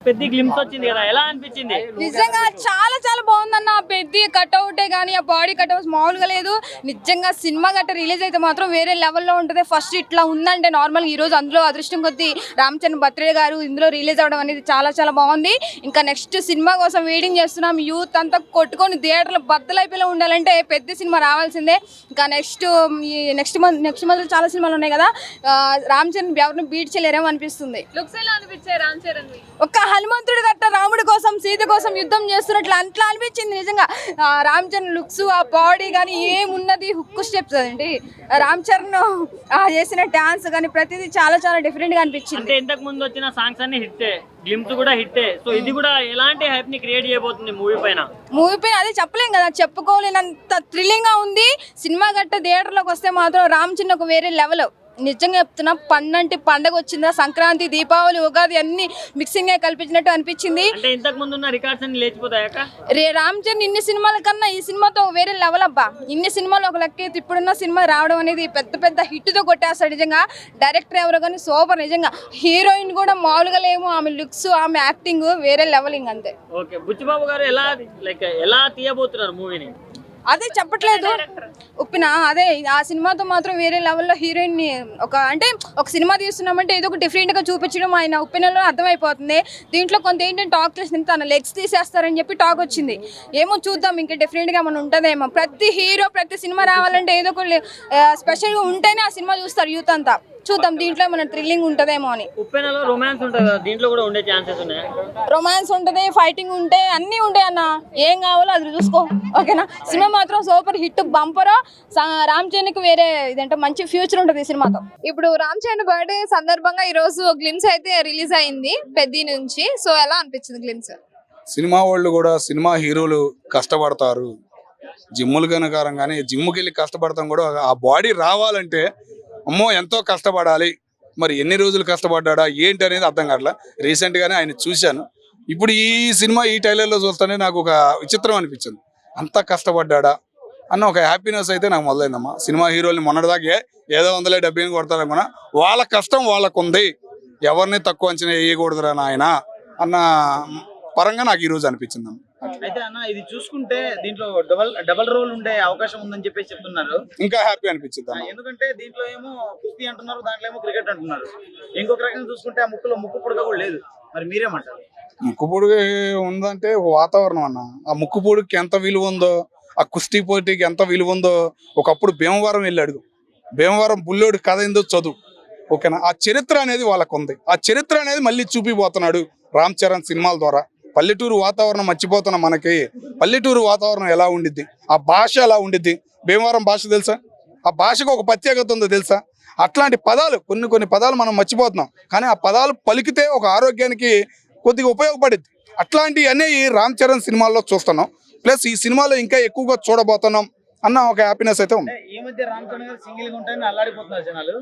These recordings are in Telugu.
పెద్ద గ్లిమ్స్ వచ్చింది కదా, ఎలా అనిపించింది? నిజంగా చాలా చాలా బాగుందన్న. ఆ పెద్ద కట్అవుటే కానీ ఆ బాడీ కట్అవుట్ మామూలుగా లేదు. నిజంగా సినిమా గట్ట రిలీజ్ అయితే మాత్రం వేరే లెవెల్లో ఉంటుంది. ఫస్ట్ ఇట్లా ఉందంటే నార్మల్ ఈ రోజు అందులో అదృష్టం కొద్దీ రామ్ చరణ్ బర్త్డే గారు ఇందులో రిలీజ్ అవడం అనేది చాలా చాలా బాగుంది. ఇంకా నెక్స్ట్ సినిమా కోసం వెయిటింగ్ చేస్తున్నాం. యూత్ అంతా కొట్టుకొని థియేటర్లు బద్దలైపోయి ఉండాలంటే పెద్ద సినిమా రావాల్సిందే. ఇంకా నెక్స్ట్ మంత్ చాలా సినిమాలు ఉన్నాయి కదా, రామ్ చరణ్ ఎవరిని బీట్ చేయలేరేమో అనిపిస్తుంది. లుక్స్ ఎలా అనిపించాయి రామ్ చరణ్? ఒక్క హనుమంతుడు గట్ట రాముడి కోసం సీత కోసం యుద్ధం చేస్తున్నట్లు అట్లా అనిపించింది నిజంగా. రామ్ చరణ్ లుక్స్ ఆ బాడీ కానీ ఏమున్నది హుక్ స్టెప్స్ అండి, రామ్ చరణ్ చేసిన డాన్స్ కానీ ప్రతిదీ చాలా చాలా డిఫరెంట్ గా అనిపించింది. అంటే ఇంతకు ముందు వచ్చిన సాంగ్స్ అన్ని హిట్టే, గ్లిమ్స్ కూడా హిట్టే. సో ఇది కూడా ఎలాంటి హైప్ ని క్రియేట్ చేయబోతుంది మూవీ పైన? అదే చెప్పలేం కదా, చెప్పుకోలేనంత థ్రిల్లింగ్ గా ఉంది. సినిమా గట్ట థియేటర్లోకి వస్తే మాత్రం రామ్ చరణ్ ఒక వేరే లెవెల్. నిజంగా చెప్తున్నా, పండగ వచ్చిందా, సంక్రాంతి దీపావళి ఉగాది అన్ని మిక్సింగ్ కల్పించినట్టు అనిపించింది. అంటే ఇంతకు ముందు ఉన్న రికార్డ్స్ అన్ని లేచిపోతాయక రామ్ చరణ్ ఇన్ని సినిమాల కన్నా ఈ సినిమాతో వేరే లెవెల్ అబ్బా. ఇన్ని సినిమాలు ఒక లెక్క అయితే ఇప్పుడున్న సినిమా రావడం అనేది పెద్ద పెద్ద హిట్ తో కొట్టేస్తాడు నిజంగా. డైరెక్టర్ ఎవరో కానీ సూపర్ నిజంగా. హీరోయిన్ కూడా మామూలుగా లేము, ఆమె లుక్స్ ఆమె యాక్టింగ్ వేరే లెవెలింగ్ అంతే. ఓకే, బుచ్చిబాబు గారు ఎలా తీయబోతున్నారు మూవీని? అదే చెప్పట్లేదు ఉప్పిన, అదే ఆ సినిమాతో మాత్రం వేరే లెవెల్లో హీరోయిన్ ని ఒక సినిమా తీస్తున్నామంటే ఏదో ఒక డిఫరెంట్ గా చూపించడం ఆయన ఒపీనియన్లో అర్థమైపోతుంది. దీంట్లో కొంత ఏంటంటే టాక్ చేసిన తన లెగ్స్ తీసేస్తారని చెప్పి టాక్ వచ్చింది. ఏమో చూద్దాం, ఇంకా డిఫరెంట్ గా మనం ఉంటుందేమో. ప్రతి హీరో ప్రతి సినిమా రావాలంటే ఏదో ఒక స్పెషల్ గా ఉంటేనే ఆ సినిమా చూస్తారు యూత్ అంతా. చూద్దాం దీంట్లో మన థ్రిల్లింగ్ ఉంటదేమో అని. ఉప్పెనలో రొమాన్స్ ఉంటుంది, దీంట్లో కూడా ఉండే ఛాన్సెస్ ఉన్నాయి. రొమాన్స్ ఉంటది, ఫైటింగ్ ఉంటాయి, అన్ని ఉంటాయి అన్న. ఏం కావాలో అది చూసుకో, ఓకేనా. సినిమా మాత్రం super hit bumper. Ram Charan కి వేరే ఇదంటే మంచి ఫ్యూచర్ ఉంటుంది ఈ సినిమాతో. ఇప్పుడు రామ్ చరణ్ బర్త్డే సందర్భంగా ఈ రోజు గ్లిమ్స్ అయితే రిలీజ్ అయింది పెద్ద నుంచి. సో ఎలా అనిపించింది గ్లిమ్స్? సినిమా వాళ్ళు కూడా, సినిమా హీరోలు కష్టపడతారు, జిమ్ములు కనుకారం కానీ జిమ్కి వెళ్ళి కష్టపడతాం కూడా. ఆ బాడీ రావాలంటే అమ్మో ఎంతో కష్టపడాలి. మరి ఎన్ని రోజులు కష్టపడ్డా ఏంటి అనేది అర్థం కావట్లా. రీసెంట్గానే ఆయన చూశాను. ఇప్పుడు ఈ సినిమా ఈ టైలర్లో చూస్తేనే నాకు ఒక విచిత్రం అనిపించింది. అంత కష్టపడ్డా అన్న ఒక హ్యాపీనెస్ అయితే నాకు మొదలైందమ్మా. సినిమా హీరోల్ని మొన్నటిదాకా ఏదో 170 కొడతారనుకున్నా, వాళ్ళ కష్టం వాళ్ళకు ఉంది, ఎవరిని తక్కువ అంచనా వేయకూడదురా నాయన అన్న పరంగా నాకు ఈరోజు అనిపించింది. అయితే అన్న ఇది చూసుకుంటే దీంట్లో డబల్ రోల్ ఉండే అవకాశం ఉందని చెప్పేసి చెప్తున్నారు. ఇంకా హ్యాపీ అనిపించింది అన్న. ఎందుకంటే దీంట్లో ఏమో కుస్తీ అంటున్నారు, దాంట్లో ఏమో క్రికెట్ అంటున్నారు. ఇంకొక రకంగా చూసుకుంటే ఆ ముక్కు పుడక కూడా లేదు. మరి మీరేమంటారు? ముక్కు పొడుగు ఉందంటే వాతావరణం అన్న. ఆ ముక్కు పొడుగుకి ఎంత విలువ ఉందో, ఆ కుస్తీ పోటీకి ఎంత విలువ ఉందో. ఒకప్పుడు భీమవరం వెళ్ళాడు, భీమవరం బుల్లోడు కథ ఏందో చదువు, ఓకేనా. ఆ చరిత్ర అనేది వాళ్ళకు ఉంది. ఆ చరిత్ర అనేది మళ్ళీ చూపిపోతున్నాడు రామ్ చరణ్ సినిమాల ద్వారా. పల్లెటూరు వాతావరణం మర్చిపోతున్నాం. మనకి పల్లెటూరు వాతావరణం ఎలా ఉండిద్ది, ఆ భాష ఎలా ఉండిద్ది, భీమవరం భాష తెలుసా, ఆ భాషకు ఒక ప్రత్యేకత ఉందో తెలుసా. అట్లాంటి పదాలు కొన్ని పదాలు మనం మర్చిపోతున్నాం, కానీ ఆ పదాలు పలికితే ఒక ఆరోగ్యానికి కొద్దిగా ఉపయోగపడిద్ది. అట్లాంటివి అనేవి రామ్ చరణ్ సినిమాల్లో చూస్తున్నాం. ప్లస్ ఈ సినిమాలో ఇంకా ఎక్కువగా చూడబోతున్నాం అన్న ఒక హ్యాపీనెస్ అయితే ఉంది. ఈ మధ్య రామ్ చరణ్ గారు సింగిల్ గా ఉంటాయని అల్లాడిపోతున్నారు జనాలు.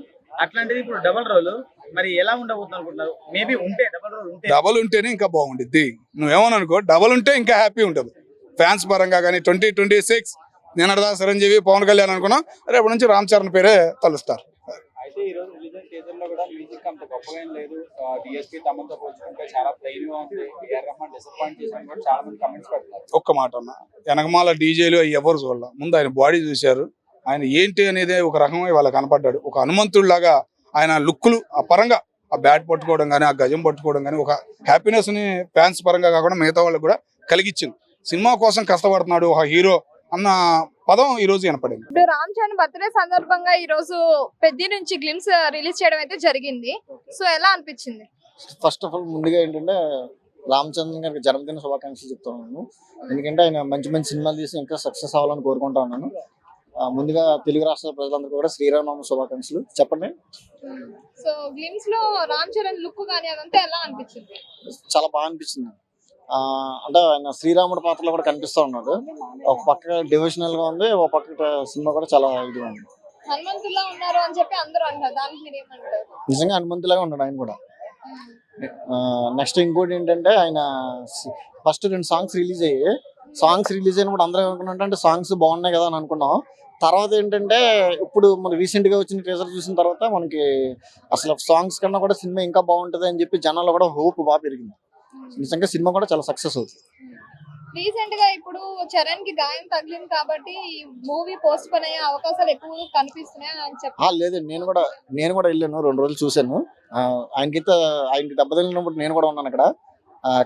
అట్లాంటిది ఇప్పుడు డబల్ రోల్ మరి ఎలా ఉండబోతుంది అనుకుంటున్నారు? మేబీ ఉంటే డబల్ ఉంటేనే ఇంకా బాగుండిద్ది. నువ్వేమని అనుకో, డబల్ ఉంటే ఇంకా హ్యాపీ ఉంటుంది ఫ్యాన్స్ పరంగా. కానీ 2026 నిన్నటిదా చిరంజీవి పవన్ కళ్యాణ్ అనుకున్నాం, రేపు నుంచి రామ్ చరణ్ పేరే తలుస్తారు. అయితే ఈ రోజు రిలీజ్ టీజర్ లో కూడా మ్యూజిక్ అంత గొప్పగా ఏం లేదు. డిఎస్పీ తమతో పోల్చుకుంటే చాలా ప్లెయిన్ గా ఉంది. ఏఆర్ రెహమాన్ డిసప్పాయింట్ చేశాను కూడా చాలా మంది కమెంట్స్ పెడతారు. ఒక్క మాట అన్న, వెనకమాల డీజేలు అవి ఎవరు చూడాల, ముందు ఆయన బాడీ చూశారు. ఆయన ఏంటి అనేది ఒక రకమై వాళ్ళకి కనపడ్డాడు. ఒక హనుమంతుడిలాగా ఆయన లుక్కులు ఆ పరంగా, ఆ బ్యాట్ పట్టుకోవడం కానీ, ఆ గజం పట్టుకోవడం కానీ ఒక హ్యాపీనెస్ ని ఫ్యాన్స్ పరంగా కాకుండా మిగతా వాళ్ళకి కూడా కలిగించింది. సినిమా కోసం కష్టపడుతున్నాడు ఒక హీరో అన్న పదం ఈ రోజు వినపడింది. ఇప్పుడు రామ్ చరణ్ బర్త్డే సందర్భంగా ఈ రోజు పెద్ద నుంచి గ్లిమ్స్ రిలీజ్ చేయడం అయితే జరిగింది. సో ఎలా అనిపించింది? ఫస్ట్ ఆఫ్ ఆల్ ముందుగా ఏంటంటే రామ్ చరణ్ గారికి జన్మదిన శుభాకాంక్షలు చెప్తున్నాను. ఎందుకంటే ఆయన మంచి మంచి సినిమాలు తీసి ఇంకా సక్సెస్ అవ్వాలని కోరుకుంటా ఉన్నాను. ముందుగా తెలుగు రాష్ట్ర ప్రజలందరూ కూడా శ్రీరామనవమి శుభాకాంక్షలు. చెప్పండి. సో గ్లిమ్స్ లో రామ్ చరణ్ లుక్ కానీ అదంతా ఎలా అనిపించింది? చాలా బాగా అనిపించింది. అంటే ఆయన శ్రీరాముడి పాత్రలో కూడా కనిపిస్తూ ఉన్నాడు. ఒక పక్క డివోషనల్ గా ఉంది, ఒక పక్క సినిమా కూడా చాలా ఇదిగా ఉంది. హనుమంతులా ఉన్నారు అని చెప్పి అందరూ అంటారు, దానికి మీరు ఏమంటారు? నిజంగా హనుమంతులాగా ఉన్నాడు ఆయన కూడా. నెక్స్ట్ ఇంకోటి ఏంటంటే ఆయన ఫస్ట్ 2 సాంగ్స్ రిలీజ్ అయినప్పుడు అందరూ ఏమనుకున్నారంటే సాంగ్స్ బాగున్నాయి కదా అని అనుకున్నాం. తర్వాత ఏంటంటే ఇప్పుడు మన రీసెంట్ గా వచ్చిన టీజర్ చూసిన తర్వాత మనకి అసలు సాంగ్స్ కన్నా కూడా సినిమా ఇంకా బాగుంటది అని చెప్పి జనాల్లో కూడా హోప్ బాగా పెరిగింది. నిజంగా సినిమా కూడా చాలా సక్సెస్ అవుతుంది. రీసెంట్ గా ఇప్పుడు చరణ్ కి గాయం తగిలింది కాబట్టి మూవీ పోస్ట్ పోన్ అయ్యే అవకాశాలు ఎక్కువ కనిపిస్తున్నాయి అని చెప్పి. లేదు, నేను కూడా వెళ్ళాను, 2 రోజులు చూశాను. ఆయనకి దెబ్బ తగిలినప్పుడు నేను కూడా ఉన్నాను అక్కడ.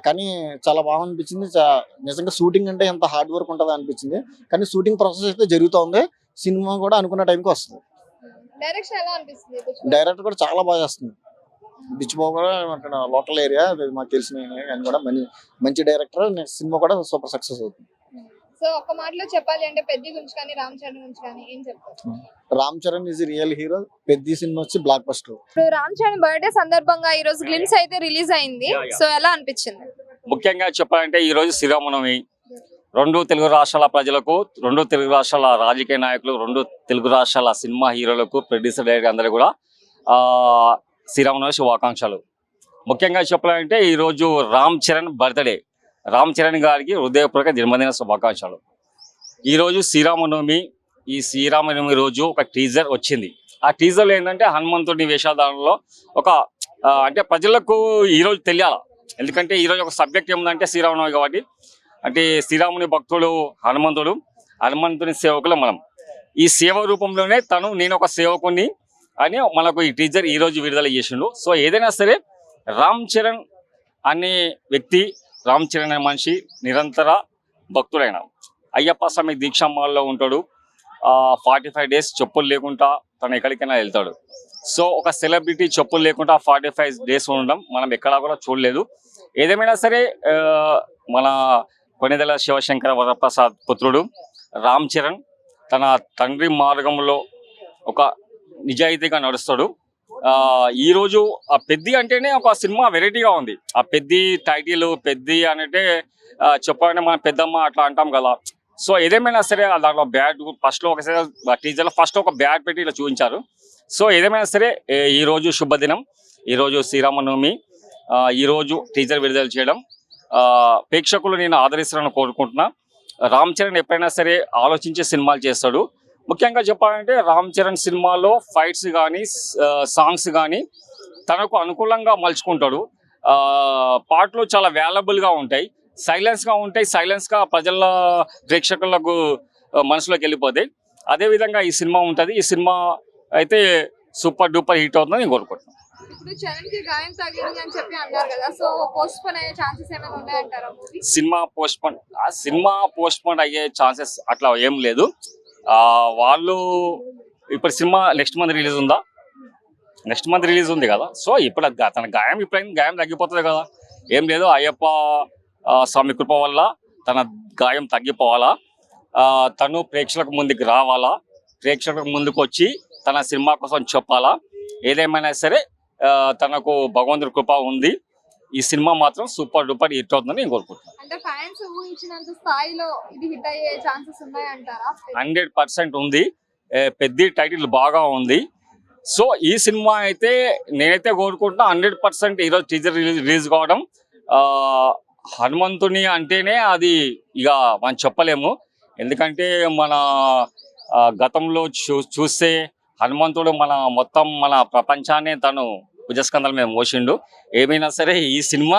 కానీ చాలా బాగా అనిపించింది. నిజంగా షూటింగ్ అంటే ఎంత హార్డ్ వర్క్ ఉంటుందో అనిపించింది. కానీ షూటింగ్ ప్రాసెస్ అయితే జరుగుతూ ఉంది. సినిమా కూడా అనుకున్న టైంకి వస్తుంది. డైరెక్షన్ ఎలా అనిపిస్తుంది? డైరెక్టర్ కూడా చాలా బాగా చేస్తుంది. బిచ్చిబాబు కూడా లోకల్ ఏరియా, మాకు తెలిసిన ఆయన కూడా మంచి డైరెక్టర్. సినిమా కూడా సూపర్ సక్సెస్ అవుతుంది. సో ఒక మాటలో చెప్పాలి అంటే పెద్ది గురించి కానీ రామ్ చరణ్ గురించి కానీ ఏం చెప్తారు? Ram Charan is real hero. Peddi cinema వచ్చి బ్లాక్ బస్టర్. ఇప్పుడు రామ్ చరణ్ బర్త్డే సందర్భంగా ఈ రోజు గ్లిమ్స్ అయితే రిలీజ్ అయింది. సో ఎలా అనిపించింది? ముఖ్యంగా చెప్పాలంటే ఈ రోజు శ్రీరామనవమి. 2 తెలుగు రాష్ట్రాల ప్రజలకు, 2 తెలుగు రాష్ట్రాల రాజకీయ నాయకులు, 2 తెలుగు రాష్ట్రాల సినిమా హీరోలకు, ప్రొడ్యూసర్ డైరెక్టర్ అందరూ కూడా శ్రీరామనవమి శుభాకాంక్షలు. ముఖ్యంగా చెప్పాలంటే ఈరోజు రామ్ చరణ్ బర్త్డే. రామ్ చరణ్ గారికి హృదయపూర్వక జన్మదిన శుభాకాంక్షలు. ఈరోజు శ్రీరామనవమి. ఈ శ్రీరామనవమి రోజు ఒక టీజర్ వచ్చింది. ఆ టీజర్లో ఏంటంటే హనుమంతుడి వేషధారణలో అంటే ప్రజలకు ఈరోజు తెలియాల. ఎందుకంటే ఈరోజు ఒక సబ్జెక్ట్ ఏముందంటే శ్రీరామనవమి కాబట్టి, అంటే శ్రీరాముని భక్తుడు హనుమంతుడు, హనుమంతుని సేవకులు మనం. ఈ సేవ రూపంలోనే నేను ఒక సేవకుని అని మనకు ఈ టీజర్ ఈరోజు విడుదల చేసిండు. సో ఏదైనా సరే రామ్ చరణ్ అనే వ్యక్తి, రామ్ చరణ్ అనే మనిషి నిరంతర భక్తుడైన అయ్యప్ప స్వామి దీక్షామాల్లో ఉంటాడు. 45 days చెప్పులు లేకుండా తను ఎక్కడికైనా వెళ్తాడు. సో ఒక సెలబ్రిటీ చెప్పులు లేకుండా 45 days ఉండడం మనం ఎక్కడా కూడా చూడలేదు. ఏదేమైనా సరే మన కొణిదెల శివశంకర వరప్రసాద్ పుత్రుడు రామ్ చరణ్ తన తండ్రి మార్గంలో ఒక నిజాయితీగా నడుస్తాడు. ఈరోజు ఆ పెద్ది అంటేనే ఒక సినిమా వెరైటీగా ఉంది. ఆ పెద్ది టైటిల్ పెద్ది అంటే చెప్పాలంటే మన పెద్దమ్మ అట్లా అంటాం కదా. సో ఏదేమైనా సరే దాంట్లో బ్యాట్ ఫస్ట్లో ఒకసారి టీజర్లో ఫస్ట్ ఒక బ్యాట్ పెట్టి ఇలా చూపించారు. సో ఏదేమైనా సరే ఈరోజు శుభదినం, ఈరోజు శ్రీరామనవమి, ఈరోజు టీజర్ విడుదల చేయడం ప్రేక్షకులు నేను ఆదరిస్తారని కోరుకుంటున్నా. రామ్ చరణ్ ఎప్పుడైనా సరే ఆలోచించే సినిమాలు చేస్తాడు. ముఖ్యంగా చెప్పాలంటే రామ్ చరణ్ సినిమాలో ఫైట్స్ కానీ సాంగ్స్ కానీ తనకు అనుకూలంగా మలుచుకుంటాడు. పాటలు చాలా వాల్యుబుల్గా ఉంటాయి, సైలెన్స్గా ఉంటాయి, సైలెన్స్గా ప్రజల ప్రేక్షకులకు మనసులోకి వెళ్ళిపోతాయి. అదేవిధంగా ఈ సినిమా ఉంటుంది. ఈ సినిమా అయితే సూపర్ డూపర్ హిట్ అవుతుందని నేను కోరుకుంటున్నాను. ఇప్పుడు చరణ్ కి గాయం తగిలింది అని చెప్పి అన్నారు కదా. సో పోస్ట్ పోన్ అయ్యే ఛాన్సెస్ ఏమైనా ఉన్నాయంటారా? సినిమా పోస్ట్ పోన్ అయ్యే ఛాన్సెస్ అట్లా ఏం లేదు. వాళ్ళు ఇప్పుడు సినిమా నెక్స్ట్ మంత్ రిలీజ్ ఉందా? నెక్స్ట్ మంత్ రిలీజ్ ఉంది కదా. సో ఇప్పుడు తన గాయం తగ్గిపోతుంది కదా. ఏం లేదు, అయ్యప్ప స్వామి కృప వల్ల తన గాయం తగ్గిపోవాలా, తను ప్రేక్షకులకు ముందుకు రావాలా, ప్రేక్షకులకు ముందుకు వచ్చి తన సినిమా కోసం చెప్పాలా. ఏదేమైనా సరే తనకు భగవంతుడి కృప ఉంది. ఈ సినిమా మాత్రం సూపర్ డూపర్ హిట్ అవుతుందని నేను కోరుకుంటున్నాను. అంటే ఫ్యాన్స్ ఊహించినంత స్థాయిలో ఇది హిట్ అయ్యే ఛాన్సెస్ ఉన్నాయంటారా? 100% ఉంది. పెద్ద టైటిల్ బాగా ఉంది. సో ఈ సినిమా అయితే నేనైతే కోరుకుంటున్నా 100% ఈరోజు టీజర్ రిలీజ్ కావడం. హనుమంతుని అంటేనే అది ఇక మనం చెప్పలేము. ఎందుకంటే మన గతంలో చూస్తే హనుమంతుడు మొత్తం మన ప్రపంచాన్ని తను భుజస్కంధాల మీద మోసిండు. ఏమైనా సరే ఈ సినిమా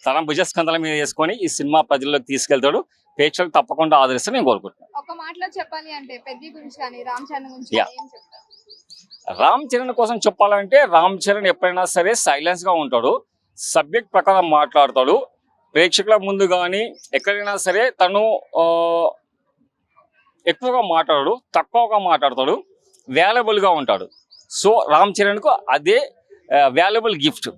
తన భుజస్కంధాల మీద వేసుకొని ఈ సినిమా ప్రజల్లోకి తీసుకెళ్తాడు. ప్రేక్షకులు తప్పకుండా ఆదరిస్తే నేను కోరుకుంటున్నాను. ఒక మాటలో చెప్పాలి అంటే పెద్ది గురించి కానీ రామ్ చరణ్ గురించి ఏం చెప్తారు? రామ్ చరణ్ కోసం చెప్పాలంటే రామ్ చరణ్ ఎప్పుడైనా సరే సైలెన్స్ గా ఉంటాడు, సబ్జెక్ట్ ప్రకారం మాట్లాడతాడు. ప్రేక్షకుల ముందు కానీ ఎక్కడైనా సరే తను ఎక్కువగా మాట్లాడు, తక్కువగా మాట్లాడతాడు, వాల్యుబుల్గా ఉంటాడు. సో రామ్ చరణ్కు అదే వాల్యుబుల్ గిఫ్ట్.